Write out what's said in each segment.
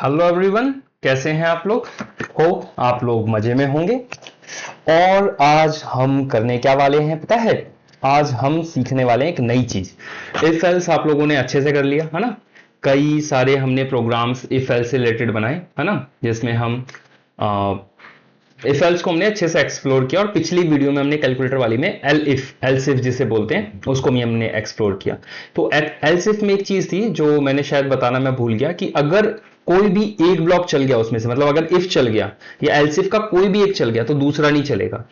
Hello everyone, कैसे हैं आप लोग। हो आप लोग मजे में होंगे। और आज हम करने क्या वाले हैं पता है। आज हम सीखने वाले हैं एक नई चीज। इफ एल्स आप लोगों ने अच्छे से कर लिया है ना। कई सारे हमने प्रोग्राम्स इफ एल्स से रिलेटेड बनाए है ना, जिसमें हम इफ एल्स को हमने अच्छे से एक्सप्लोर किया। और पिछली वीडियो में हमने कैलकुलेटर वाली में एल्स इफ जिसे बोलते हैं उसको भी हमने एक्सप्लोर किया। तो एल्स इफ में एक चीज थी जो मैंने शायद बताना मैं भूल गया, कि अगर कोई भी एक ब्लॉक चल गया उसमें से, मतलब अगर इफ चल गया या एल्स इफ का कोई भी एक चल गया तो दूसरा नहीं चलेगा।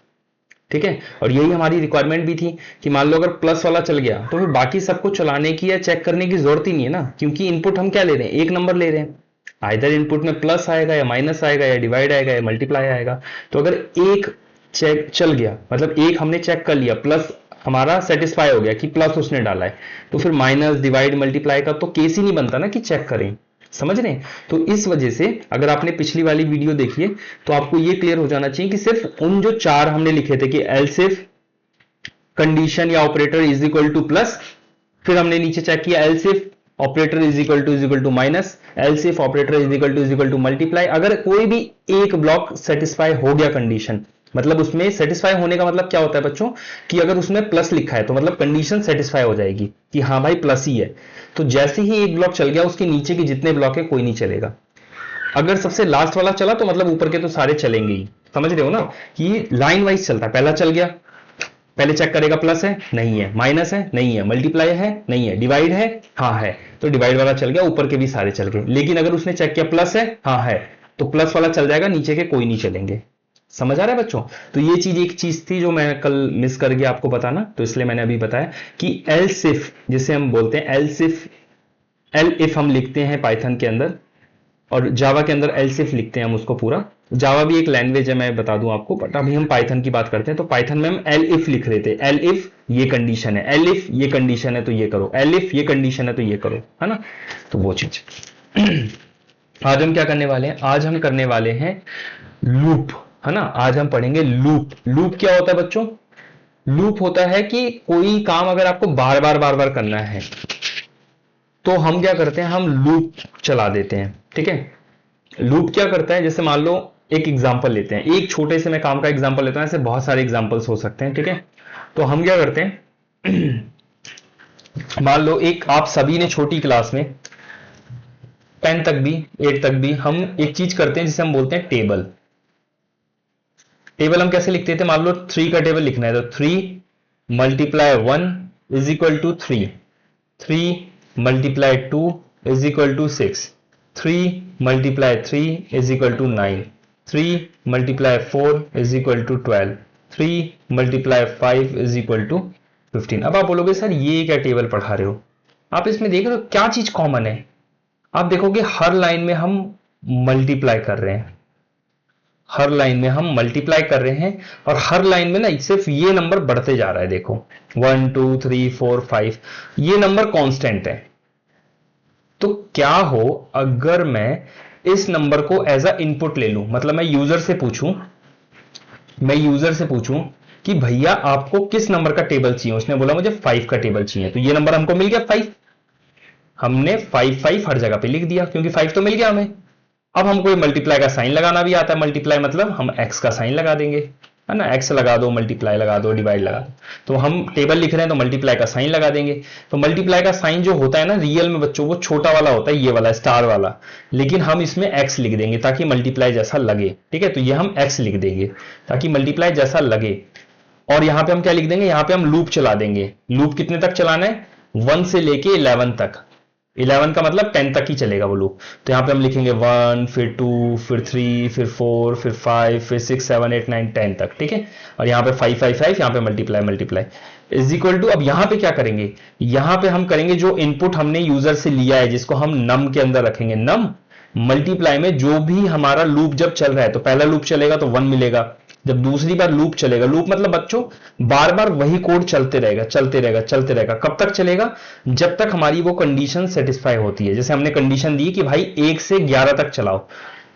ठीक है, और यही हमारी रिक्वायरमेंट भी थी कि मान लो अगर प्लस वाला चल गया तो फिर बाकी सबको चलाने की या चेक करने की जरूरत ही नहीं है ना, क्योंकि इनपुट हम क्या ले रहे हैं, एक नंबर ले रहे हैं। आइदर इनपुट में प्लस आएगा या माइनस आएगा या डिवाइड आएगा या मल्टीप्लाई आएगा। तो अगर एक चेक चल गया, मतलब एक हमने चेक कर लिया, प्लस हमारा सेटिस्फाई हो गया कि प्लस उसने डाला है, तो फिर माइनस डिवाइड मल्टीप्लाई का तो केस ही नहीं बनता ना कि चेक करें। समझ रहे हैं। तो इस वजह से अगर आपने पिछली वाली वीडियो देखी है तो आपको यह क्लियर हो जाना चाहिए कि सिर्फ उन जो चार हमने लिखे थे कि एल्स इफ कंडीशन या operator is equal to plus, फिर हमने नीचे चेक किया else if operator is equal to minus, else if operator is equal to multiply. अगर कोई भी एक ब्लॉक सेटिस्फाई हो गया कंडीशन, मतलब उसमें सेटिस्फाई होने का मतलब क्या होता है बच्चों, कि अगर उसमें प्लस लिखा है तो मतलब कंडीशन सेटिस्फाई हो जाएगी कि हाँ भाई प्लस ही है। तो जैसे ही एक ब्लॉक चल गया उसके नीचे के जितने ब्लॉक है कोई नहीं चलेगा। अगर सबसे लास्ट वाला चला तो मतलब ऊपर के तो सारे चलेंगे ही। समझ रहे हो ना कि लाइन वाइज चलता है। पहला चल गया, पहले चेक करेगा प्लस है नहीं है, माइनस है नहीं है, मल्टीप्लाई है नहीं है, डिवाइड है हाँ है, तो डिवाइड वाला चल गया, ऊपर के भी सारे चल गए। लेकिन अगर उसने चेक किया प्लस है हाँ है, तो प्लस वाला चल जाएगा, नीचे के कोई नहीं चलेंगे। समझ आ रहा है बच्चों। तो ये चीज एक चीज थी जो मैं कल मिस कर गया आपको बताना, तो इसलिए मैंने अभी बताया कि एल्स इफ जिसे हम बोलते हैं, एल्स इफ एल इफ हम लिखते हैं पाइथन के अंदर, और जावा के अंदर एल्स इफ लिखते हैं हम उसको पूरा। जावा भी एक लैंग्वेज है मैं बता दूं आपको, बट अभी हम पाइथन की बात करते हैं। तो पाइथन में हम एल इफ लिख रहे थे, एल इफ ये कंडीशन है, एल इफ ये कंडीशन है तो ये करो, एल इफ ये कंडीशन है तो ये करो, है ना। तो वो चीज आज हम क्या करने वाले हैं, आज हम करने वाले हैं लूप, है ना। आज हम पढ़ेंगे लूप। लूप क्या होता है बच्चों, लूप होता है कि कोई काम अगर आपको बार बार करना है तो हम क्या करते हैं, हम लूप चला देते हैं। ठीक है, लूप क्या करता है, जैसे मान लो एक एग्जांपल लेते हैं, एक छोटे से मैं काम का एग्जांपल लेता हूं, ऐसे बहुत सारे एग्जांपल्स हो सकते हैं। ठीक है, तो हम क्या करते हैं मान लो एक आप सभी ने छोटी क्लास में 10 तक भी 8 तक भी हम एक चीज करते हैं जिसे हम बोलते हैं टेबल। टेबल हम कैसे लिखते थे, मान लो 3 का टेबल लिखना है तो 3 multiply 1 is equal to 3, 3 multiply 2 is equal to 6, 3 multiply 3 is equal to 9, 3 multiply 4 is equal to 12, 3 multiply 5 is equal to 15। अब आप बोलोगे सर ये क्या टेबल पढ़ा रहे हो। आप इसमें देख रहे हो क्या चीज कॉमन है। आप देखोगे हर लाइन में हम मल्टीप्लाई कर रहे हैं, हर लाइन में हम मल्टीप्लाई कर रहे हैं, और हर लाइन में ना सिर्फ ये नंबर बढ़ते जा रहा है। देखो 1 2 3 4 5 ये नंबर कांस्टेंट है। तो क्या हो अगर मैं इस नंबर को एज अ इनपुट ले लूं, मतलब मैं यूजर से पूछूं कि भैया आपको किस नंबर का टेबल चाहिए, उसने बोला मुझे 5 का टेबल चाहिए, तो ये नंबर हमको मिल गया 5। हमने 5 5 हर जगह पे लिख दिया क्योंकि 5 तो मिल गया हमें। अब हमको मल्टीप्लाई का साइन लगाना भी आता है। मल्टीप्लाई मतलब हम एक्स का साइन लगा देंगे, है ना। एक्स लगा दो, मल्टीप्लाई लगा दो, डिवाइड लगा दो। तो हम टेबल लिख रहे हैं तो मल्टीप्लाई का साइन लगा देंगे। तो मल्टीप्लाई का साइन जो होता है ना रियल में बच्चों, वो छोटा वाला होता है, ये वाला स्टार वाला, लेकिन हम इसमें एक्स लिख देंगे ताकि मल्टीप्लाई जैसा लगे। ठीक है, तो ये हम एक्स लिख देंगे ताकि मल्टीप्लाई जैसा लगे। और यहां पे हम क्या लिख देंगे, यहां पे हम लूप चला देंगे। लूप कितने तक चलाना है, 1 से लेके 11 तक। 11 का मतलब 10 तक ही चलेगा वो लूप। तो यहां पे हम लिखेंगे 1 फिर 2 फिर 3 फिर 4 फिर 5 फिर 6 7 8 9 10 तक। ठीक है, और यहां पे 5 5 5 यहां पे मल्टीप्लाई इज इक्वल टू, अब यहां पे क्या करेंगे, यहां पे हम करेंगे जो इनपुट हमने यूजर से लिया है जिसको हम नम के अंदर रखेंगे, नम मल्टीप्लाई में जो भी हमारा लूप जब चल रहा है, तो पहला लूप चलेगा तो 1 मिलेगा। जब दूसरी बार लूप चलेगा, लूप मतलब बच्चों बार बार वही कोड चलते रहेगा चलते रहेगा चलते रहेगा। कब तक चलेगा, जब तक हमारी वो कंडीशन सेटिस्फाई होती है। जैसे हमने कंडीशन दी कि भाई 1 से 11 तक चलाओ,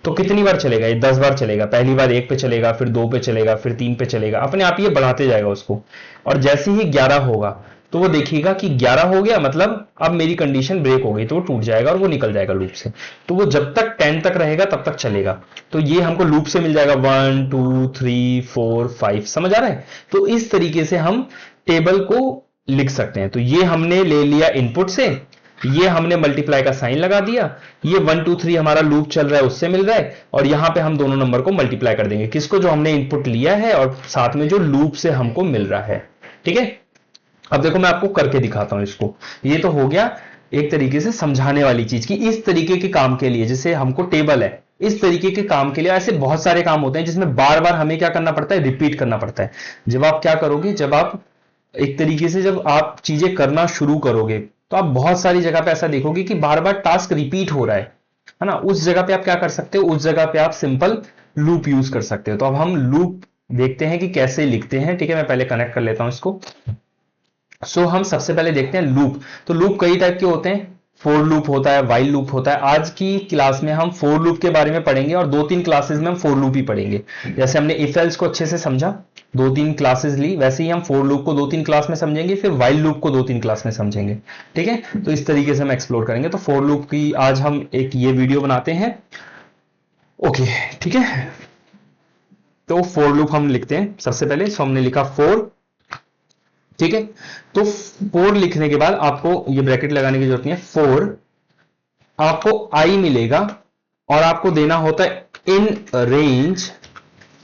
तो कितनी बार चलेगा, ये 10 बार चलेगा। पहली बार 1 पे चलेगा, फिर 2 पे चलेगा, फिर 3 पे चलेगा, अपने आप ये बढ़ाते जाएगा उसको। और जैसे ही 11 होगा तो वो देखिएगा कि 11 हो गया, मतलब अब मेरी कंडीशन ब्रेक हो गई, तो वो टूट जाएगा और वो निकल जाएगा लूप से। तो वो जब तक 10 तक रहेगा तब तक चलेगा। तो ये हमको लूप से मिल जाएगा 1 2 3 4 5, समझ आ रहा है? तो इस तरीके से हम टेबल को लिख सकते हैं। तो ये हमने ले लिया इनपुट से, ये हमने मल्टीप्लाई का साइन लगा दिया, ये 1 2 3 हमारा लूप चल रहा है उससे मिल रहा है, और यहां पे हम दोनों नंबर को मल्टीप्लाई कर देंगे, किसको, जो हमने इनपुट लिया है और साथ में जो लूप से हमको मिल रहा है। ठीक है, अब देखो मैं आपको करके दिखाता हूं इसको। ये तो हो गया एक तरीके से समझाने वाली चीज की इस तरीके के काम के लिए, जैसे हमको टेबल है, इस तरीके के काम के लिए ऐसे बहुत सारे काम होते हैं जिसमें बार बार हमें क्या करना पड़ता है, रिपीट करना पड़ता है। जब आप क्या करोगे, जब आप एक तरीके से जब आप चीजें करना शुरू करोगे तो आप बहुत सारी जगह पे ऐसा देखोगे कि बार बार टास्क रिपीट हो रहा है ना। उस जगह पे आप क्या कर सकते हो, उस जगह पे आप सिंपल लूप यूज कर सकते हो। तो अब हम लूप देखते हैं कि कैसे लिखते हैं। ठीक है, मैं पहले कनेक्ट कर लेता हूं इसको। सो हम सबसे पहले देखते हैं लूप। तो लूप कई टाइप के होते हैं, फोर लूप होता है, वाइल लूप होता है। आज की क्लास में हम फोर लूप के बारे में पढ़ेंगे और 2-3 क्लासेस में हम फोर लूप ही पढ़ेंगे। जैसे हमने इफ एल्स को अच्छे से समझा, 2-3 क्लासेस ली, वैसे ही हम फोर लूप को 2-3 क्लास में समझेंगे, फिर वाइल लूप को 2-3 क्लास में समझेंगे। ठीक है, तो इस तरीके से हम एक्सप्लोर करेंगे। तो फोर लूप की आज हम एक ये वीडियो बनाते हैं। ओके, ठीक है, तो फोर लूप हम लिखते हैं सबसे पहले। सो हमने लिखा फोर, ठीक है। तो फोर लिखने के बाद आपको ये ब्रैकेट लगाने की जरूरत नहीं है। फोर आपको आई मिलेगा और आपको देना होता है इन रेंज,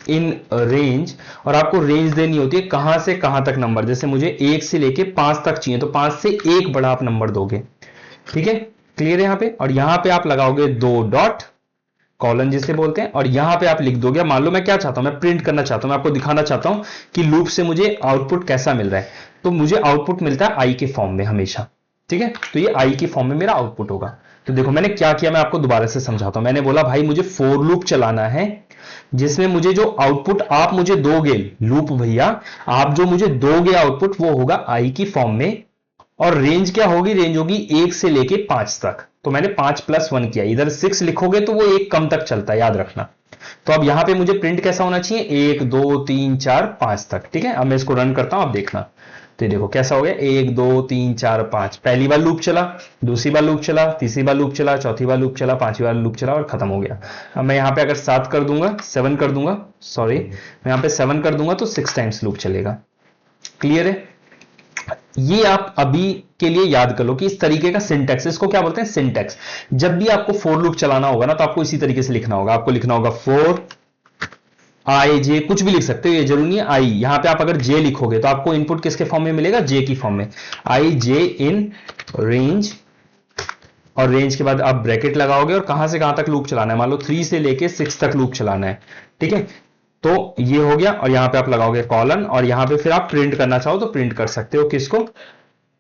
इन रेंज, और आपको रेंज देनी होती है कहां से कहां तक नंबर। जैसे मुझे 1 से लेके 5 तक चाहिए, तो 5 से 1 बड़ा आप नंबर दोगे। ठीक है, क्लियर है यहां पे? और यहां पे आप लगाओगे 2 डॉट, कॉलन जिसे बोलते हैं, और यहां पे आप लिख दोगे। मान लो मैं क्या चाहता हूं, मैं प्रिंट करना चाहता हूं, मैं आपको दिखाना चाहता हूं कि लूप से मुझे आउटपुट कैसा मिल रहा है। तो मुझे आउटपुट मिलता है आई के फॉर्म में हमेशा। ठीक है, तो ये आई के फॉर्म में मेरा आउटपुट होगा। तो देखो मैंने क्या किया, मैं आपको दोबारा से समझाता हूं। मैंने बोला भाई मुझे फोर लूप चलाना है जिसमें मुझे जो आउटपुट आप मुझे दोगे, लूप भैया आप जो मुझे दोगे आउटपुट, वो होगा आई की फॉर्म में। और रेंज क्या होगी, रेंज होगी 1 से लेके 5 तक। तो मैंने 5 + 1 किया, इधर 6 लिखोगे तो वो एक कम तक चलता है, याद रखना। तो अब यहां पे मुझे प्रिंट कैसा होना चाहिए, 1 2 3 4 5 तक। ठीक है, अब मैं इसको रन करता हूं, आप देखना। तो ये देखो कैसा हो गया, 1 2 3 4 5। पहली बार लूप चला, दूसरी बार लूप चला, तीसरी बार लूप चला, चौथी बार लूप चला, पांचवी बार लूप चला और खत्म हो गया। अब मैं यहां पे अगर 7 कर दूंगा, 7 कर दूंगा, सॉरी मैं यहां पे 7 कर दूंगा तो 6 टाइम्स लूप चलेगा। क्लियर है? ये आप अभी के लिए याद कर लो कि इस तरीके का सिंटैक्स, इसको क्या बोलते हैं, सिंटैक्स। जब भी आपको फोर लूप चलाना होगा ना, तो आपको इसी तरीके से लिखना होगा। आपको लिखना होगा फोर आई जे, कुछ भी लिख सकते हो, ये जरूरी नहीं है आई। यहां पे आप अगर जे लिखोगे तो आपको इनपुट किसके फॉर्म में मिलेगा, जे की फॉर्म में। आई जे इन रेंज, और रेंज के बाद आप ब्रैकेट लगाओगे और कहां से कहां तक लूप चलाना है। मान लो 3 से लेके 6 तक लूप चलाना है। ठीक है, तो ये हो गया। और यहां पे आप लगाओगे कॉलन, और यहां पे फिर आप प्रिंट करना चाहो तो प्रिंट कर सकते हो, किसको,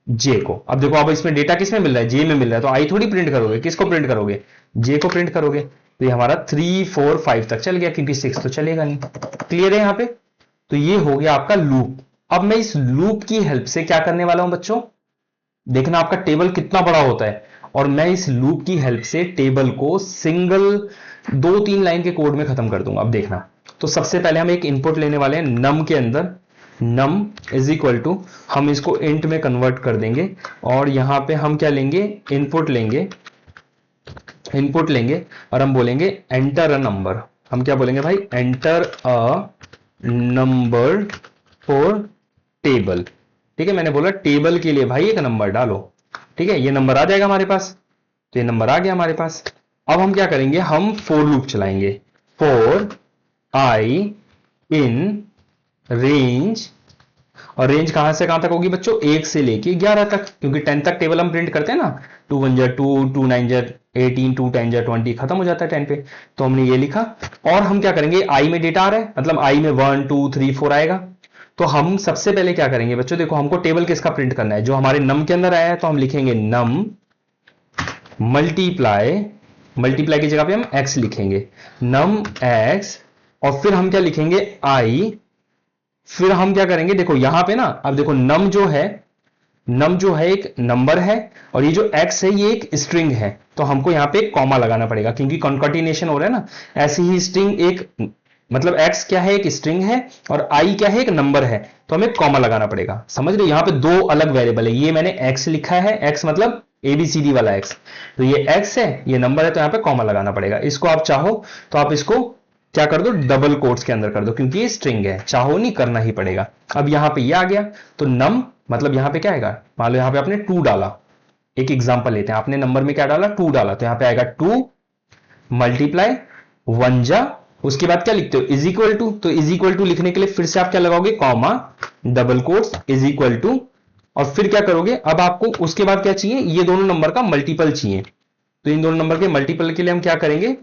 जे को। अब देखो अब इसमें डेटा किसमें मिल रहा है, जे में मिल रहा है, तो आई थोड़ी प्रिंट करोगे, किसको प्रिंट करोगे, जे को प्रिंट करोगे। तो ये हमारा 3 4 5 तक चल गया, क्योंकि 6 तो चलेगा नहीं। क्लियर है यहां पे? तो ये हो गया आपका लूप। अब मैं इस लूप की हेल्प से क्या करने वाला हूं बच्चों, देखना आपका टेबल कितना बड़ा होता है, और मैं इस लूप की हेल्प से टेबल को सिंगल 2-3 लाइन के कोड में खत्म कर दूंगा। अब देखना, तो सबसे पहले हम एक इनपुट लेने वाले हैं नम के अंदर, नम इज इक्वल टू, हम इसको इंट में कन्वर्ट कर देंगे, और यहां पे हम क्या लेंगे, इनपुट लेंगे, इनपुट लेंगे और हम बोलेंगे एंटर अ नंबर। हम क्या बोलेंगे भाई, enter a number for table. ठीक है, मैंने बोला टेबल के लिए भाई एक नंबर डालो। ठीक है, ये नंबर आ जाएगा हमारे पास। तो ये नंबर आ गया हमारे पास। अब हम क्या करेंगे, हम फोर लूप चलाएंगे। फोर आई इन रेंज, और रेंज कहां से कहां तक होगी बच्चों, 1 से लेके 11 तक, क्योंकि 10 तक टेबल हम प्रिंट करते हैं ना। 2 1 2, 2 9 18, 2 10 20, खत्म हो जाता है 10 पे। तो हमने ये लिखा, और हम क्या करेंगे, आई में डेटा आ रहा है, मतलब आई में 1 2 3 4 आएगा। तो हम सबसे पहले क्या करेंगे बच्चों, देखो हमको टेबल किसका प्रिंट करना है, जो हमारे नम के अंदर आया है। तो हम लिखेंगे नम मल्टीप्लाई, मल्टीप्लाई की जगह पे हम एक्स लिखेंगे, नम एक्स, और फिर हम क्या लिखेंगे, आई। फिर हम क्या करेंगे, देखो यहां पे ना, अब देखो नम जो है, नम जो है एक नंबर है, और ये जो एक्स है ये एक स्ट्रिंग है। तो हमको यहां पे एक कॉमा लगाना पड़ेगा, क्योंकि कॉन्काटिनेशन हो रहा है ना। ऐसी ही स्ट्रिंग एक मतलब x क्या है, एक स्ट्रिंग है, और i क्या है, एक नंबर है, तो हमें कॉमा लगाना पड़ेगा। समझ रहे हो, यहां पे दो अलग वेरिएबल है, ये मैंने x लिखा है, x मतलब ABCD वाला x, तो ये x है, ये नंबर है, तो यहां पे कॉमा लगाना पड़ेगा। इसको आप चाहो तो आप इसको क्या कर दो, डबल कोट्स के अंदर कर दो, क्योंकि ये स्ट्रिंग है, चाहो नहीं करना ही पड़ेगा। अब यहां पे ये आ गया, तो नम मतलब यहां पे क्या आएगा, मान लो यहां पे आपने 2 डाला, एक एग्जांपल लेते हैं, आपने नंबर में क्या डाला, 2 डाला, तो यहां पे आएगा 2 मल्टीप्लाई 1 जा, उसके बाद क्या लिखते हो, इज इक्वल टू, तो इज इक्वल टू लिखने के लिए फिर से आप क्या लगाओगे, comma double quotes is equal to, और फिर क्या करोगे, अब आपको उसके बाद क्या चाहिए, ये दोनों नंबर का मल्टीपल चाहिए, तो इन दोनों नंबर के मल्टीपल के लिए हम क्या करेंगे,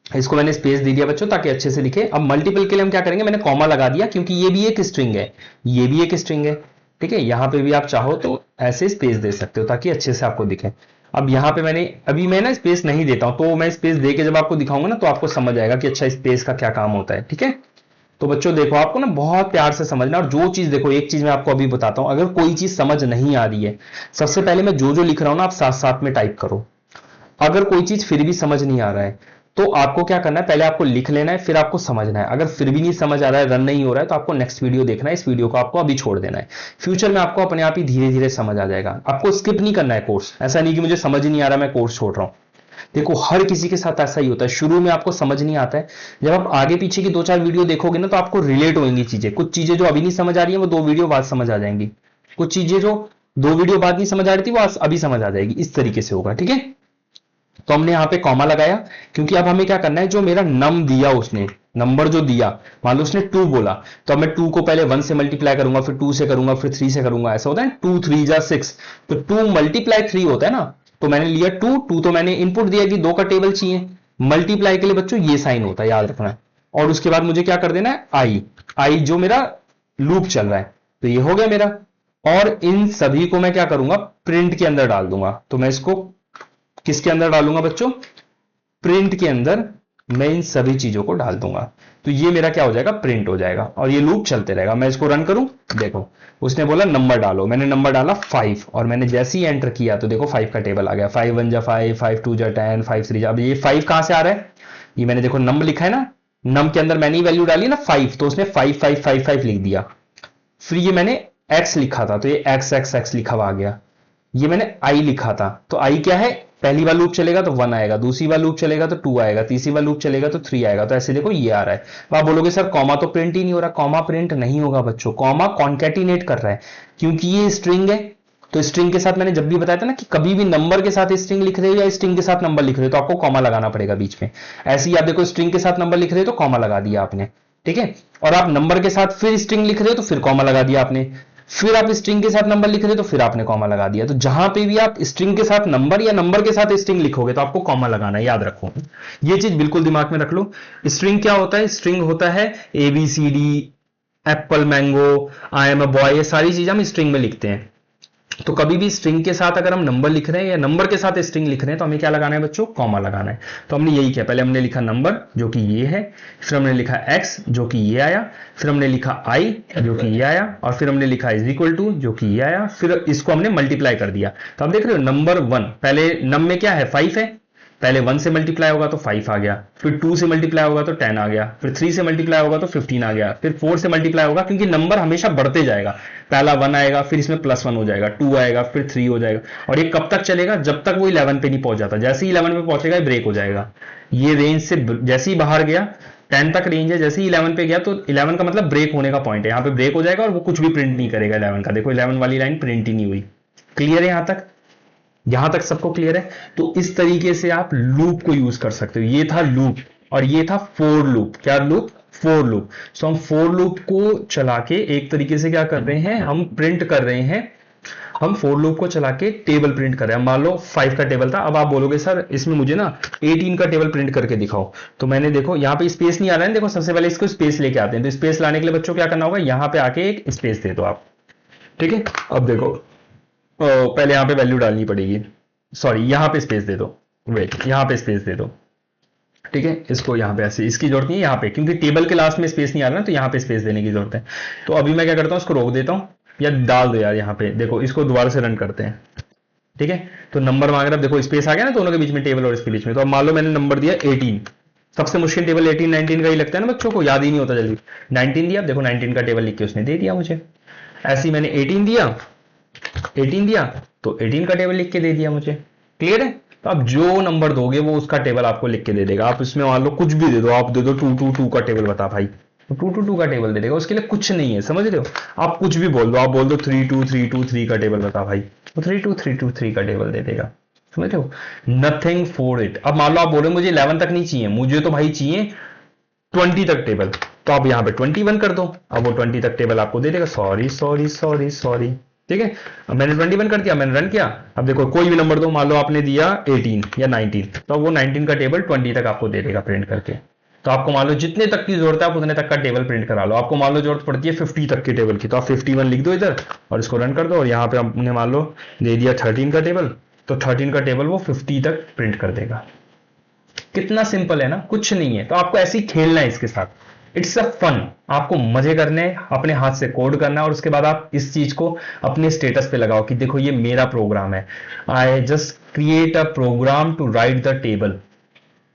इसको मैंने स्पेस दे दिया बच्चों ताकि अच्छे से दिखे। अब मल्टीपल के लिए हम क्या करेंगे, मैंने कॉमा लगा दिया क्योंकि ये भी एक स्ट्रिंग है, ये भी एक स्ट्रिंग है, ठीक है। यहां पे भी आप चाहो तो ऐसे स्पेस दे सकते हो ताकि अच्छे से आपको दिखे। अब यहां पे अभी मैं ना स्पेस नहीं देता हूं, तो मैं स्पेस दे के जब आपको दिखाऊंगा ना तो आपको समझ आएगा कि अच्छा स्पेस का क्या काम होता है, ठीक है। तो बच्चों देखो, आपको ना बहुत प्यार से समझना, और जो चीज देखो, एक चीज मैं आपको अभी बताता हूं, अगर कोई चीज समझ नहीं आ रही है, सबसे पहले मैं जो जो लिख रहा हूं ना आप साथ साथ में टाइप करो। अगर कोई चीज फिर भी समझ नहीं आ रहा है तो आपको क्या करना है, पहले आपको लिख लेना है, फिर आपको समझना है। अगर फिर भी नहीं समझ आ रहा है, रन नहीं हो रहा है, तो आपको नेक्स्ट वीडियो देखना है, इस वीडियो को आपको अभी छोड़ देना है। फ्यूचर में आपको अपने आप ही धीरे धीरे समझ आ जाएगा। आपको स्किप नहीं करना है कोर्स, ऐसा नहीं कि मुझे समझ ही नहीं आ रहा मैं कोर्स छोड़ रहा हूं। देखो हर किसी के साथ ऐसा ही होता है, शुरू में आपको समझ नहीं आता है, जब आप आगे पीछे की 2-4 वीडियो देखोगे ना तो आपको रिलेट होंगी चीजें। कुछ चीजें जो अभी नहीं समझ आ रही है वो 2 वीडियो बाद समझ आ जाएंगी, कुछ चीजें जो 2 वीडियो बाद नहीं समझ आ रही थी वो अभी समझ आ जाएगी, इस तरीके से होगा, ठीक है। तो हमने यहां पे कॉमा लगाया क्योंकि अब हमें क्या करना है, जो मेरा नम दिया उसने, नंबर जो दिया, मान लो उसने 2 बोला, तो अब मैं 2 को पहले 1 से मल्टीप्लाई करूंगा, फिर 2 से करूंगा, फिर 3 से करूंगा, ऐसा होता है 2 3 जा 6, तो 2 मल्टीप्लाई 3 होता है ना, तो मैंने लिया 2 तो मैंने इनपुट दिया कि 2 का टेबल चाहिए, मल्टीप्लाई के लिए बच्चों ये साइन होता है, याद रखना। और उसके बाद मुझे क्या कर देना है, आई जो मेरा लूप चल रहा है, तो ये हो गया मेरा। और इन सभी को मैं क्या करूंगा, प्रिंट के अंदर डाल दूंगा। तो मैं इसको किसके अंदर डालूंगा बच्चों, प्रिंट के अंदर मैं इन सभी चीजों को डाल दूंगा, तो ये मेरा क्या हो जाएगा, प्रिंट हो जाएगा, और ये लूप चलते रहेगा। मैं इसको रन करूं, देखो उसने बोला नंबर डालो, मैंने नंबर डाला 5, और मैंने जैसे ही एंटर किया तो देखो 5 का टेबल आ गया, 5 1 जा 5, 5 2 जा 10, 5 3 जा, अब ये 5 कहां से आ रहा है, ये मैंने देखो नंबर लिखा है ना, नम के अंदर मैंने वैल्यू डाली ना 5, तो उसने 5 5 5 5 लिख दिया। फिर ये मैंने x लिखा था तो ये x x x लिखा हुआ आ गया। ये मैंने i लिखा था तो i क्या है, पहली बार लूप चलेगा तो 1 आएगा, दूसरी बार लूप चलेगा तो 2 आएगा, तीसरी बार लूप चलेगा तो 3 आएगा। तो ऐसे देखो ये आ रहा है। तो आप बोलोगे सर कॉमा तो प्रिंट ही नहीं हो रहा, कॉमा प्रिंट नहीं होगा बच्चों, कॉमा कॉन्कैटिनेट कर रहा है, क्योंकि ये स्ट्रिंग है। तो स्ट्रिंग के साथ मैंने जब भी बताया था ना कि कभी भी नंबर के साथ स्ट्रिंग लिख रहे हो या स्ट्रिंग के साथ नंबर लिख रहे हो तो आपको कॉमा लगाना पड़ेगा बीच में। ऐसे ही आप देखो स्ट्रिंग के साथ नंबर लिख रहे हो तो कॉमा लगा दिया आपने, ठीक है। और आप नंबर के साथ फिर स्ट्रिंग लिख रहे हो तो फिर कॉमा लगा दिया आपने, फिर आप स्ट्रिंग के साथ नंबर लिख रहे हो तो फिर आपने कॉमा लगा दिया। तो जहां पे भी आप स्ट्रिंग के साथ नंबर या नंबर के साथ स्ट्रिंग लिखोगे तो आपको कॉमा लगाना है, याद रखो, ये चीज बिल्कुल दिमाग में रख लो। स्ट्रिंग क्या होता है, स्ट्रिंग होता है ABCD, Apple, mango, I am a boy, ये सारी चीजें हम स्ट्रिंग में लिखते हैं। तो कभी भी स्ट्रिंग के साथ अगर हम नंबर लिख रहे हैं या नंबर के साथ स्ट्रिंग लिख रहे हैं तो हमें क्या लगाना है बच्चों, कॉमा लगाना है। तो हमने यही किया, पहले हमने लिखा नंबर जो कि ये है, फिर हमने लिखा x जो कि ये आया, फिर हमने लिखा i जो कि ये आया, और फिर हमने लिखा इज इक्वल टू जो कि ये आया, फिर इसको हमने मल्टीप्लाई कर दिया। तो आप देख रहे हो नंबर 1, पहले नम में क्या है 5 है, पहले 1 से मल्टीप्लाई होगा तो 5 आ गया, फिर 2 से मल्टीप्लाई होगा तो 10 आ गया, फिर 3 से मल्टीप्लाई होगा तो 15 आ गया, फिर 4 से मल्टीप्लाई होगा, क्योंकि नंबर हमेशा बढ़ते जाएगा, पहला 1 आएगा, फिर इसमें +1 हो जाएगा, 2 आएगा, फिर 3 हो जाएगा, और ये कब तक चलेगा, जब तक वो 11 पे नहीं पहुंच जाता। जैसे ही 11 पे पहुंचेगा ये ब्रेक हो जाएगा, ये रेंज से जैसे ही बाहर गया, 10 तक रेंज है, जैसे ही 11 पे गया तो 11 का मतलब ब्रेक होने का पॉइंट है, यहाँ पे ब्रेक हो जाएगा और वो कुछ भी प्रिंट नहीं करेगा 11 का। देखो 11 वाली लाइन प्रिंट ही नहीं हुई। क्लियर है यहां तक सबको क्लियर है। तो इस तरीके से आप लूप को यूज कर सकते हो। ये था लूप और ये था फोर लूप। क्या लूप, फोर लूप। तो हम फोर लूप को चला के एक तरीके से क्या कर रहे हैं, हम प्रिंट कर रहे हैं, हम फोर लूप को चला के टेबल प्रिंट कर रहे हैं। मान लो 5 का टेबल था, अब आप बोलोगे सर इसमें मुझे ना 18 का टेबल प्रिंट करके दिखाओ। तो मैंने देखो यहाँ पे स्पेस नहीं आ रहा है, देखो सबसे पहले इसको स्पेस लेके आते हैं। तो स्पेस लाने के लिए बच्चों क्या करना होगा, यहाँ पे आके एक स्पेस दे दो आप, ठीक है। अब देखो पहले यहाँ पे वैल्यू डालनी पड़ेगी, सॉरी यहाँ पे स्पेस दे दो, वेट यहाँ पे स्पेस दे दो, ठीक है। इसको यहाँ पे ऐसे, इसकी जरूरत नहीं है यहाँ पे, क्योंकि टेबल के लास्ट में स्पेस नहीं आ रहा ना, तो यहाँ पे स्पेस देने की जरूरत है। तो अभी मैं क्या करता हूँ, इसको रोक देता हूँ, या डाल दो यार यहाँ पे। देखो इसको दोबारा से रन करते हैं, ठीक है। तो नंबर मांग रहा है, देखो स्पेस आ गया ना दोनों के बीच में, टेबल और इसके बीच में। तो अब मान लो मैंने नंबर दिया 18, सबसे मुश्किल टेबल 18 19 का ही लगता है ना बच्चों को, याद ही नहीं होता जल्दी। 19 दिया, अब देखो 19 का टेबल लिख के उसने दे दिया मुझे। ऐसे ही मैंने 18 दिया, 18 दिया तो 18 का टेबल लिख के दे दिया मुझे। क्लियर है? तो आप जो नंबर दोगे वो उसका टेबल आपको लिख के दे देगा। आप इसमें मान लो कुछ भी दे दो, आप दे दो 2 2 2 का टेबल बता भाई, तो 2 2 2 का टेबल दे देगा, उसके लिए कुछ नहीं है, समझ रहे हो? आप कुछ भी बोल दो, आप बोल दो 3 2 3 2 3 का टेबल बता भाई, तो 3 2 3 2 3 का टेबल दे देगा, समझ रहे हो? Nothing for it. अब मान लो आप बोल रहे हो मुझे 11 तक नहीं चाहिए, मुझे तो भाई चाहिए 20 तक टेबल, तो आप यहाँ पे 21 कर दो, अब वो 20 तक टेबल आपको दे देगा। सॉरी सॉरी सॉरी सॉरी, ठीक है। अब मैंने 21 कर दिया, मैंने रन किया। अब देखो कोई भी नंबर दो, मान लो आपने दिया 18 या 19, तो वो 19 का टेबल 20 तक आपको दे देगा प्रिंट करके। तो आपको मान लो जितने तक की जरूरत है आप उतने तक का टेबल प्रिंट करा लो। आपको मान लो जरूरत पड़ती है 50 तक के टेबल की, तो आप 51 लिख दो इधर और इसको रन कर दो, और यहाँ पे आपने मान लो दे दिया 13 का टेबल, तो 13 का टेबल वो 50 तक प्रिंट कर देगा। कितना सिंपल है ना, कुछ नहीं है। तो आपको ऐसे ही खेलना है इसके साथ, इट्स अ फन, आपको मजे करने हैं, अपने हाथ से कोड करना है, और उसके बाद आप इस चीज को अपने स्टेटस पे लगाओ कि देखो ये मेरा प्रोग्राम है, I just create a program to write the table,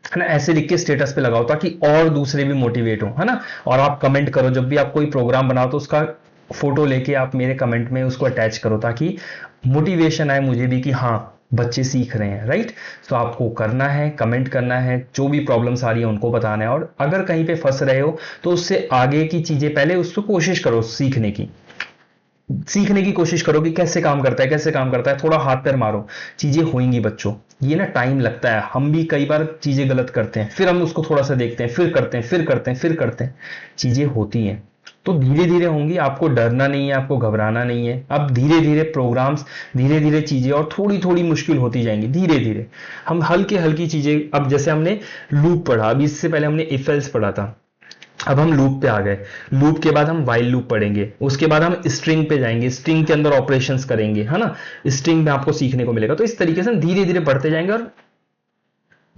है ना। ऐसे लिख के स्टेटस पे लगाओ ताकि और दूसरे भी मोटिवेट हो, है ना। और आप कमेंट करो, जब भी आप कोई प्रोग्राम बनाओ तो उसका फोटो लेके आप मेरे कमेंट में उसको अटैच करो, ताकि मोटिवेशन आए मुझे भी कि हाँ बच्चे सीख रहे हैं, राइट। तो आपको करना है, कमेंट करना है, जो भी प्रॉब्लम्स आ रही है उनको बताना है, और अगर कहीं पे फंस रहे हो तो उससे आगे की चीजें पहले उसको कोशिश करो सीखने की कोशिश करो कि कैसे काम करता है, कैसे काम करता है, थोड़ा हाथ पैर मारो, चीजें होंगी बच्चों। ये ना टाइम लगता है, हम भी कई बार चीजें गलत करते हैं, फिर हम उसको थोड़ा सा देखते हैं, फिर करते हैं, फिर करते हैं, फिर करते हैं, चीजें होती हैं। तो धीरे धीरे होंगी, आपको डरना नहीं है, आपको घबराना नहीं है। अब धीरे धीरे प्रोग्राम्स, धीरे धीरे चीजें और थोड़ी थोड़ी मुश्किल होती जाएंगी, धीरे धीरे हम हल्की हल्की चीजें। अब जैसे हमने लूप पढ़ा, अभी इससे पहले हमने इफ एल्स पढ़ा था, अब हम लूप पे आ गए। लूप के बाद हम वाइल लूप पढ़ेंगे, उसके बाद हम स्ट्रिंग पे जाएंगे, स्ट्रिंग के अंदर ऑपरेशंस करेंगे, है ना। स्ट्रिंग में आपको सीखने को मिलेगा। तो इस तरीके से धीरे धीरे बढ़ते जाएंगे, और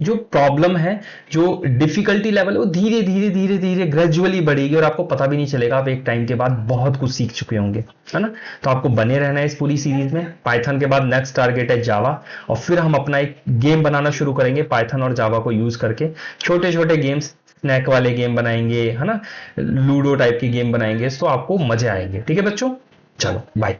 जो प्रॉब्लम है, जो डिफिकल्टी लेवल है, वो धीरे धीरे धीरे धीरे ग्रेजुअली बढ़ेगी, और आपको पता भी नहीं चलेगा, आप एक टाइम के बाद बहुत कुछ सीख चुके होंगे, है ना। तो आपको बने रहना है इस पूरी सीरीज में। पाइथन के बाद नेक्स्ट टारगेट है जावा, और फिर हम अपना एक गेम बनाना शुरू करेंगे पाइथन और जावा को यूज करके। छोटे छोटे गेम्स, स्नैक वाले गेम बनाएंगे, है ना, लूडो टाइप के गेम बनाएंगे, तो आपको मजे आएंगे। ठीक है बच्चों, चलो बाय।